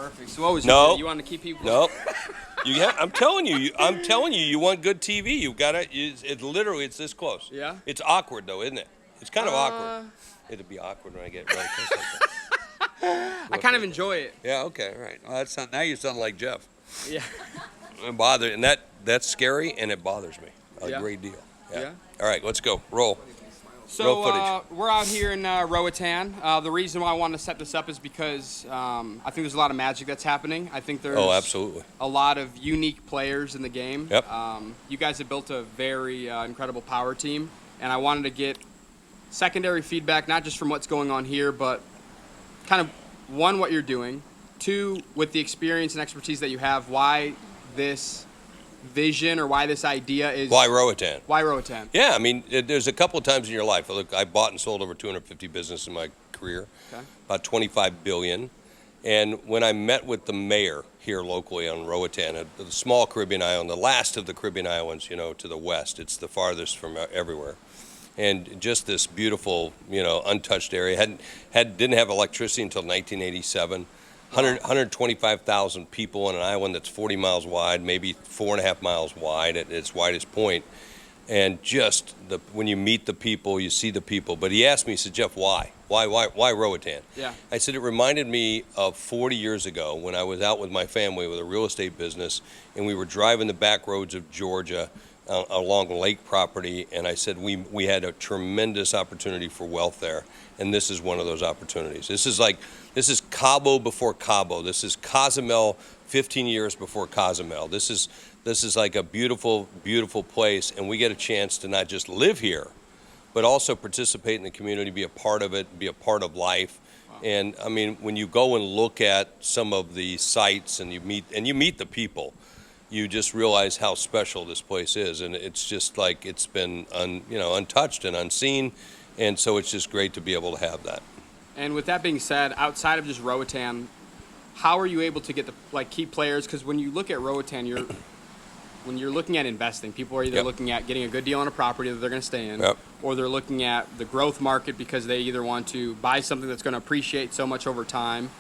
Perfect. So what was No. you want to keep people? No. I'm telling you, you want good TV. You've got to. It's this close. Yeah. It's awkward though, isn't it? It's kind of awkward. It'll be awkward when I get really close like that. I kind of enjoy it. Yeah. Okay. All right. Well, now you sound like Jeff. Yeah. And that's scary, and it bothers me a great deal. Yeah. All right. Let's go. Roll. So we're out here in Roatán. The reason why I wanted to set this up is because I think there's a lot of magic that's happening. I think there's absolutely a lot of unique players in the game. Yep. You guys have built a very incredible power team, and I wanted to get secondary feedback, not just from what's going on here, but kind of, one, what you're doing, two, with the experience and expertise that you have, why this vision or why this idea is... Why Roatán? Why Roatán? Yeah, I mean, there's a couple of times in your life. Look, I bought and sold over 250 businesses in my career, about 25 billion. And when I met with the mayor here locally on Roatán, a small Caribbean island, the last of the Caribbean islands, to the west, it's the farthest from everywhere. And just this beautiful, untouched area. Didn't have electricity until 1987. 125,000 people on an island that's 40 miles wide, maybe 4.5 miles wide at its widest point. And just when you meet the people, you see the people. But he asked me, he said, Jeff, why? Why Roatán? Yeah. I said, it reminded me of 40 years ago when I was out with my family with a real estate business, and we were driving the back roads of Georgia along lake property, and I said we had a tremendous opportunity for wealth there, and this is one of those opportunities. This is Cabo before Cabo. This is Cozumel 15 years before Cozumel. This is like a beautiful, beautiful place, and we get a chance to not just live here, but also participate in the community, be a part of it, be a part of life. Wow. And I mean, when you go and look at some of the sites and you meet the people, you just realize how special this place is, and it's just like it's been untouched and unseen, and so it's just great to be able to have that. And with that being said, outside of just Roatán, how are you able to get key players? Because when you look at Roatán, when you're looking at investing, people are either looking at getting a good deal on a property that they're going to stay in, or they're looking at the growth market because they either want to buy something that's going to appreciate so much over time.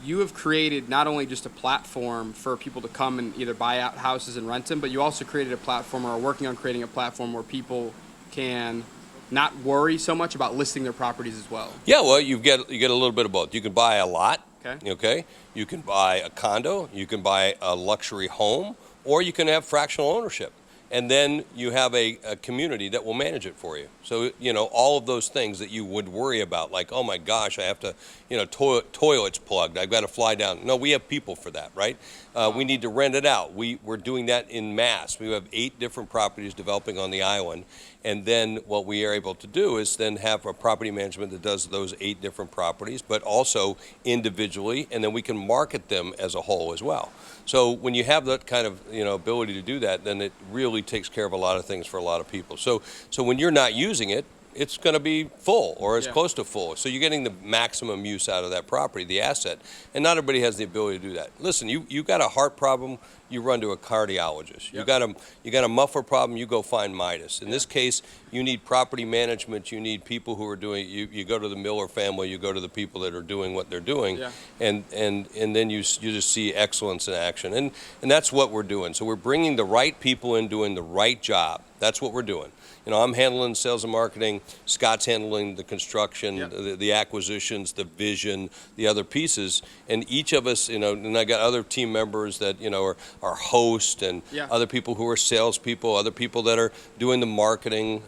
You have created not only just a platform for people to come and either buy out houses and rent them, but you also created a platform, or are working on creating a platform, where people can not worry so much about listing their properties as well. Yeah, well, you get a little bit of both. You can buy a lot, okay? You can buy a condo, you can buy a luxury home, or you can have fractional ownership. And then you have a community that will manage it for you. So, all of those things that you would worry about, like, oh my gosh, I have to, toilet's plugged, I've got to fly down. No, we have people for that, right? We need to rent it out. We're doing that in mass. We have 8 different properties developing on the island. And then what we are able to do is then have a property management that does those 8 different properties, but also individually, and then we can market them as a whole as well. So when you have that kind of ability to do that, then it really takes care of a lot of things for a lot of people. So when you're not using it, it's going to be full or as close to full. So you're getting the maximum use out of that property, the asset. And not everybody has the ability to do that. Listen, you got a heart problem, you run to a cardiologist. You got a muffler problem, you go find Midas. In this case, you need property management, you need people who are doing, you go to the Miller family, you go to the people that are doing what they're doing, and then you just see excellence in action. And that's what we're doing. So we're bringing the right people in doing the right job. That's what we're doing. I'm handling sales and marketing, Scott's handling the construction, the acquisitions, the vision, the other pieces, and each of us, and I got other team members that, are hosts, and other people who are salespeople, other people that are doing the marketing.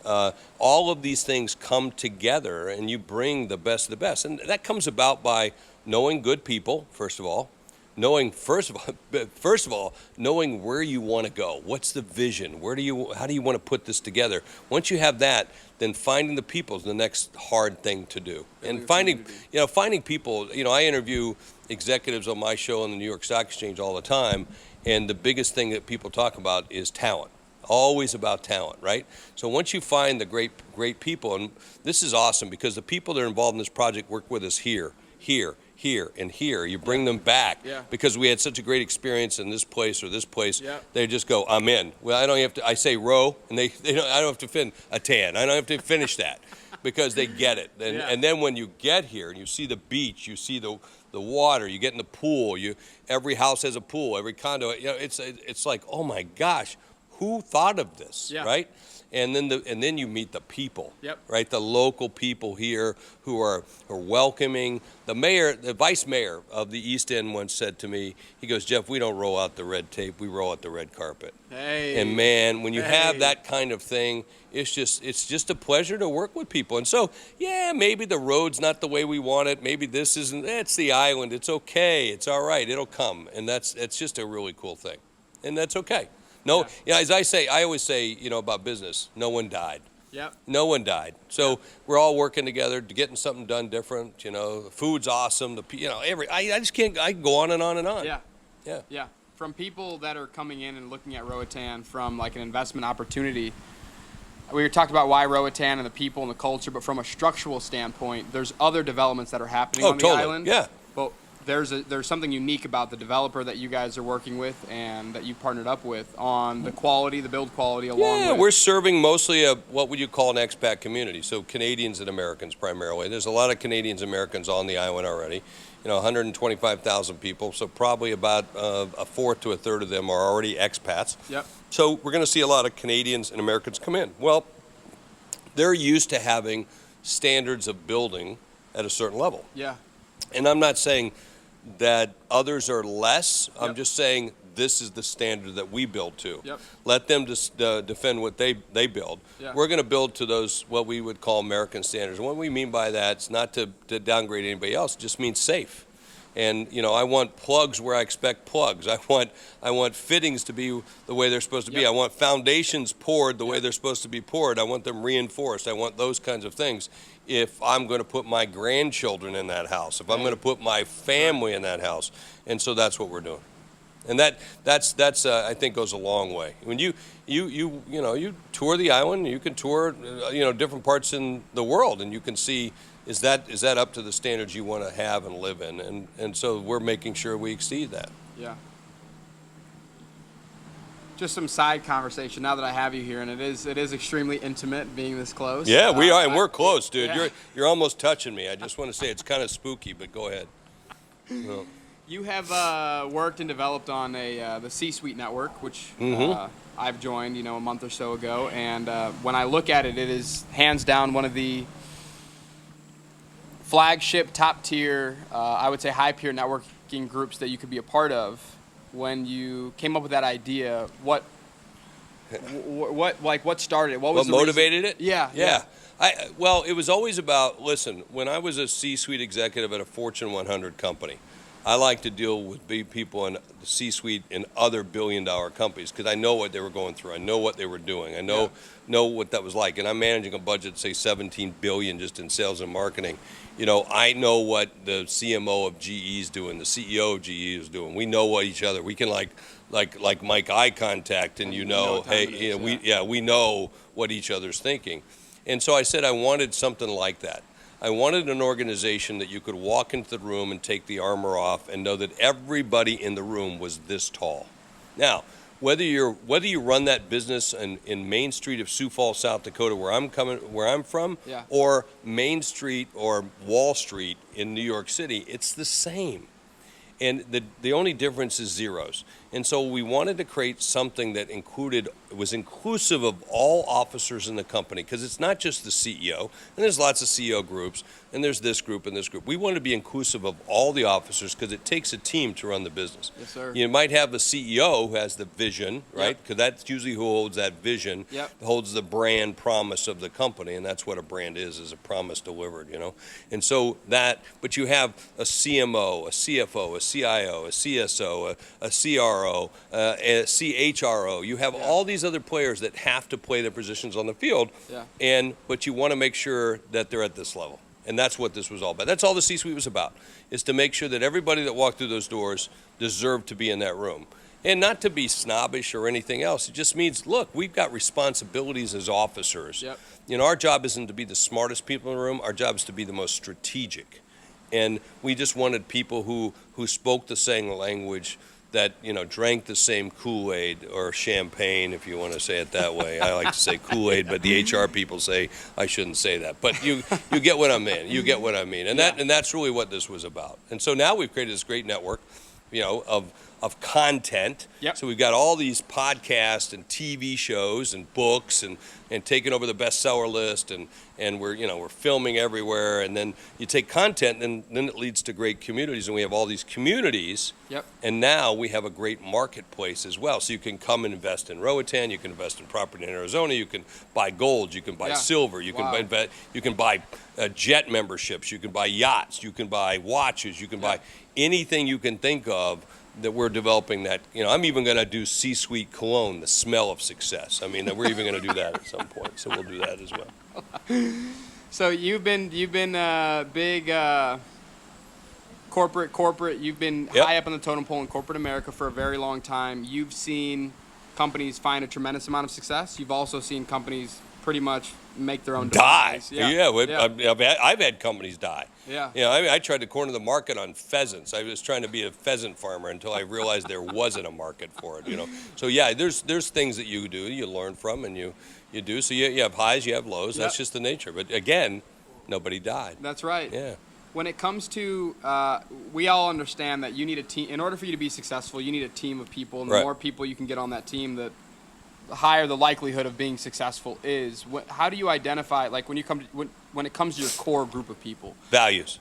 All of these things come together, and you bring the best of the best. And that comes about by knowing good people, first of all, knowing knowing where you want to go. What's the vision? How do you want to put this together? Once you have that, then finding the people is the next hard thing to do. And finding people, I interview executives on my show on the New York Stock Exchange all the time, and the biggest thing that people talk about is talent. Always about talent, right? So once you find the great people, and this is awesome because the people that are involved in this project work with us here, and here. You bring them back because we had such a great experience in this place or this place. They just go, I'm in. Well, I don't have to. I say row, and they don't. I don't have to fin a tan. I don't have to finish that. because they get it. And then when you get here and you see the beach, you see the water, you get in the pool. Every house has a pool, every condo. It's like, oh my gosh, who thought of this, right? And then you meet the people, right? The local people here who are welcoming. The vice mayor of the East End once said to me, he goes, Jeff, we don't roll out the red tape, we roll out the red carpet. Hey. And man, when you have that kind of thing, it's just a pleasure to work with people. And so, yeah, maybe the road's not the way we want it. Maybe this isn't. It's the island. It's okay. It's all right. It'll come. And it's just a really cool thing, and that's okay. No, as I always say, about business, no one died. Yep. No one died. So we're all working together to getting something done different. The food's awesome. I just can't. I can go on and on and on. Yeah. From people that are coming in and looking at Roatán from like an investment opportunity, we talked about why Roatán and the people and the culture, but from a structural standpoint, there's other developments that are happening on the island. Yeah. But there's something unique about the developer that you guys are working with and that you partnered up with on the quality, the build quality along with. We're serving mostly what would you call an expat community, so Canadians and Americans primarily. There's a lot of Canadians and Americans on the island already. 125,000 people, so probably about a fourth to a third of them are already expats. Yep. So we're going to see a lot of Canadians and Americans come in. Well, they're used to having standards of building at a certain level. Yeah. And I'm not saying that others are less. I'm just saying this is the standard that we build to. Yep. Let them defend what they build. Yeah. We're going to build to those, what we would call American standards. And what we mean by that, it's not to downgrade anybody else. It just means safe. And I want plugs where I expect plugs. I want fittings to be the way they're supposed to be. I want foundations poured the way they're supposed to be poured. I want them reinforced. I want those kinds of things. If I'm going to put my grandchildren in that house, if I'm going to put my family in that house, and so that's what we're doing. And that's I think goes a long way. When you tour the island, you can tour different parts in the world, and you can see is that up to the standards you want to have and live in, and so we're making sure we exceed that. Yeah. Just some side conversation now that I have you here, and it is extremely intimate being this close. Yeah, we are, and we're close, dude. Yeah. You're almost touching me. I just want to say it's kind of spooky, but go ahead. No. You have worked and developed on the C-Suite network, which I've joined, a month or so ago, and when I look at it, it is hands down one of the flagship, top tier, I would say high peer networking groups that you could be a part of. When you came up with that idea, what started it? What motivated it? Yeah. Well, it was always about, listen, when I was a C-suite executive at a Fortune 100 company, I like to deal with big people in the C-suite in other billion-dollar companies because I know what they were going through. I know what they were doing. I know what that was like. And I'm managing a budget, say, $17 billion just in sales and marketing. I know what the CMO of GE is doing, the CEO of GE is doing. We know what each other. We can like make eye contact, and we know what each other's thinking. And so I said I wanted something like that. I wanted an organization that you could walk into the room and take the armor off and know that everybody in the room was this tall. Now, whether you run that business in Main Street of Sioux Falls, South Dakota, where I'm from, or Main Street or Wall Street in New York City, it's the same. And the only difference is zeros. And so we wanted to create something that was inclusive of all officers in the company, because it's not just the CEO, and there's lots of CEO groups, and there's this group and this group. We want to be inclusive of all the officers because it takes a team to run the business. Yes, sir. You might have the CEO who has the vision, right? Because that's usually who holds that vision, holds the brand promise of the company, and that's what a brand is a promise delivered, And so but you have a CMO, a CFO, a CIO, a CSO, a CRO, a CHRO. You have all these other players that have to play their positions on the field, but you want to make sure that they're at this level. And that's what this was all about. That's all the C-Suite was about, is to make sure that everybody that walked through those doors deserved to be in that room. And not to be snobbish or anything else. It just means, look, we've got responsibilities as officers. Our job isn't to be the smartest people in the room. Our job is to be the most strategic. And we just wanted people who spoke the same language that drank the same Kool-Aid or champagne, if you want to say it that way. I like to say Kool-Aid, but the HR people say I shouldn't say that. But you get what I mean. You get what I mean, and that's really what this was about. And so now we've created this great network, of content. Yep. So we've got all these podcasts and TV shows and books and taking over the bestseller list, and we're filming everywhere. And then you take content, and then it leads to great communities, and we have all these communities. Yep. And now we have a great marketplace as well. So you can come and invest in Roatán, you can invest in property in Arizona, you can buy gold, you can buy silver, you can buy jet memberships, you can buy yachts, you can buy watches, you can buy anything you can think of that we're developing. That I'm even going to do C-suite cologne, the smell of success. I mean, we're even going to do that at some point. So we'll do that as well. So you've been big corporate. You've been high up on the totem pole in corporate America for a very long time. You've seen companies find a tremendous amount of success. You've also seen companies pretty much make their own demise. Die. I've had companies die. Yeah. I tried to corner the market on pheasants. I was trying to be a pheasant farmer until I realized there wasn't a market for it. So there's things that you do, you learn from, and you do. So you have highs, you have lows. That's just the nature. But again, nobody died. That's right. Yeah. When it comes to, we all understand that you need a team. In order for you to be successful, you need a team of people, and the more people you can get on that team, the higher the likelihood of being successful is. How do you identify, like when it comes to your core group of people? Values.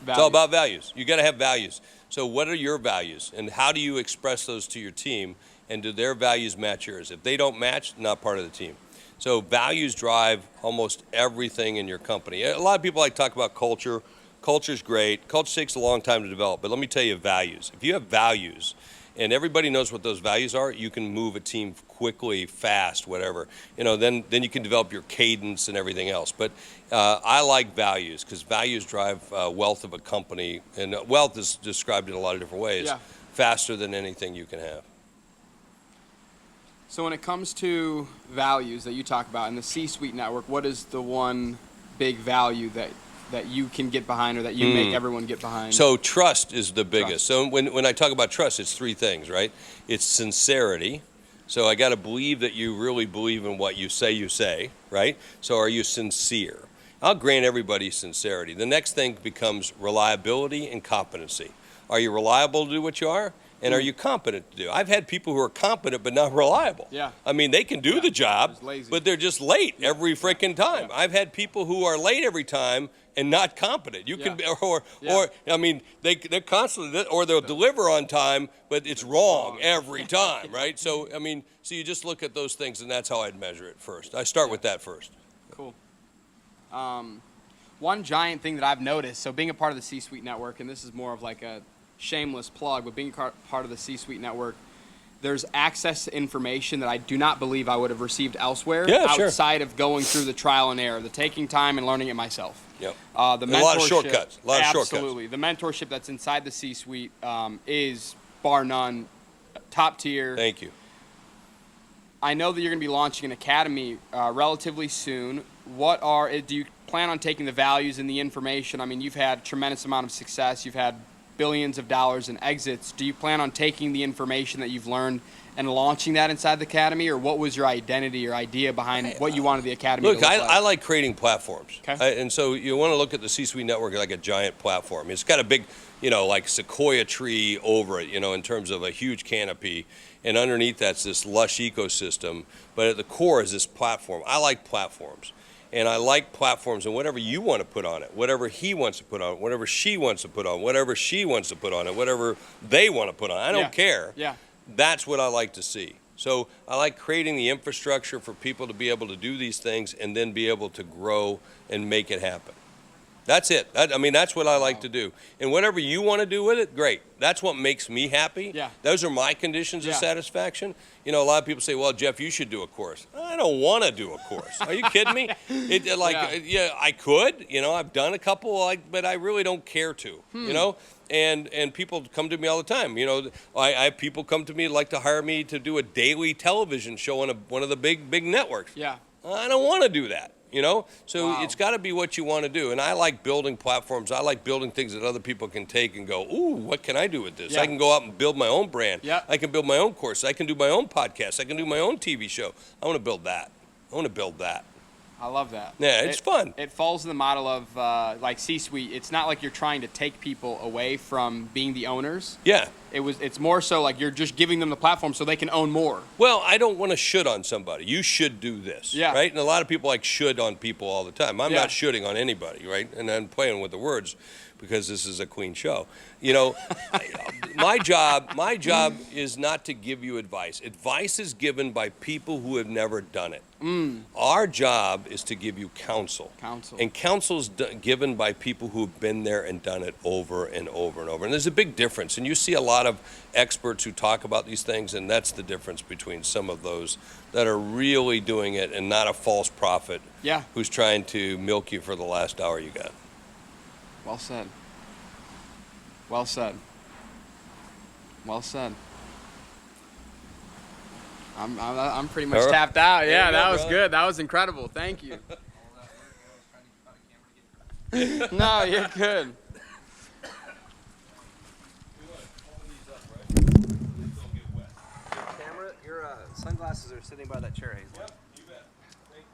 It's all about values. You got to have values. So what are your values, and how do you express those to your team, and do their values match yours? If they don't match, not part of the team. So values drive almost everything in your company. A lot of people like to talk about culture. Culture's great. Culture takes a long time to develop, but let me tell you values. If you have values, and everybody knows what those values are, you can move a team quickly, fast, whatever. Then you can develop your cadence and everything else. But I like values, because values drive wealth of a company, and wealth is described in a lot of different ways, faster than anything you can have. So when it comes to values that you talk about in the C-suite network, what is the one big value that you can get behind, or that you make everyone get behind? So trust is the biggest. So when I talk about trust, it's three things, right? It's sincerity. So I got to believe that you really believe in what you say, right? So are you sincere? I'll grant everybody sincerity. The next thing becomes reliability and competency. Are you reliable to do what you are? And are you competent to do? I've had people who are competent but not reliable. Yeah. I mean, they can do the job, but they're just late every freaking time. I've had people who are late every time and not competent. You can, or I mean, they're constantly, or they'll deliver on time, but it's wrong every time, right? So I mean, so you just look at those things, and that's how I'd measure it first. I start with that first. Cool. One giant thing that I've noticed, so being a part of the C-suite network, and this is more of like a shameless plug, but being part of the C-suite network, there's access to information that I do not believe I would have received elsewhere outside of going through the trial and error, the taking time and learning it myself. Yep. The mentorship, a lot of shortcuts. Absolutely. The mentorship that's inside the C-suite is, bar none, top tier. Thank you. I know that you're going to be launching an academy relatively soon. Do you plan on taking the values and the information? I mean, you've had a tremendous amount of success. You've had billions of dollars in exits. Do you plan on taking the information that you've learned and launching that inside the academy, or what was your identity or idea behind what you wanted the academy to look like? I like creating platforms. Okay. And so you want to look at the C-suite network like a giant platform. It's got a big, like sequoia tree over it, in terms of a huge canopy, and underneath that's this lush ecosystem, but at the core is this platform. I like platforms. And I like platforms, and whatever you want to put on it, whatever he wants to put on it, whatever she wants to put on, whatever she wants to put on it, whatever they want to put on, I don't care. Yeah. That's what I like to see. So I like creating the infrastructure for people to be able to do these things and then be able to grow and make it happen. That's it. That's what I like to do. And whatever you want to do with it, great. That's what makes me happy. Yeah. Those are my conditions of satisfaction. A lot of people say, well, Jeff, you should do a course. I don't want to do a course. Are you kidding me? I could. I've done a couple, but I really don't care to, And people come to me all the time. I have people come to me like to hire me to do a daily television show on one of the big networks. Yeah. I don't want to do that. you know? So Wow. it's got to be what you want to do. And I like building platforms. I like building things that other people can take and go, ooh, what can I do with this? Yeah. I can go out and build my own brand. Yeah. I can build my own course. I can do my own podcast. I can do my own TV show. I want to build that. I want to build that. I love that. Yeah, it's fun. It falls in the model of like C-suite. It's not like you're trying to take people away from being the owners. Yeah. It's more so like you're just giving them the platform so they can own more. Well, I don't want to should on somebody. You should do this, Yeah. right? And a lot of people like should on people all the time. I'm Yeah. not shoulding on anybody, right? And I'm playing with the words because this is a Queen show. You know, my job is not to give you advice. Advice is given by people who have never done it. Our job is to give you counsel. Counsel. And counsel's given by people who have been there and done it over and over and over. And there's a big difference. And you see a lot of experts who talk about these things, and that's the difference between some of those that are really doing it and not a false prophet Yeah. who's trying to milk you for the last hour you got. Well said. Well said. Well said. I'm pretty much All right. tapped out. There Yeah, you go, that was brother. good. That was incredible. Thank you. No, you're good. Camera, your sunglasses are sitting by that chair, Hayzlett. Yep, you bet. Thank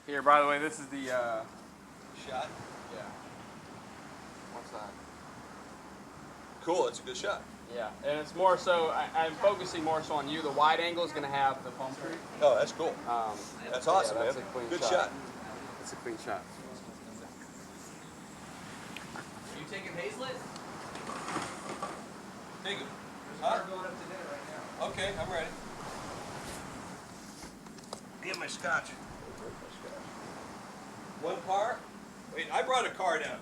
you. Here, by the way, this is the. Shot? Yeah. What's that? Cool, it's a good shot. Yeah, and it's more so. I'm focusing more so on you. The wide angle is going to have the palm tree. Oh, that's cool. That's awesome, that's man. a clean Good shot. shot. It's a clean shot. You taking Hayzlett? Take it. We're going up to dinner right now. Okay, I'm ready. Get my scotch. One car? Wait, I brought a car down.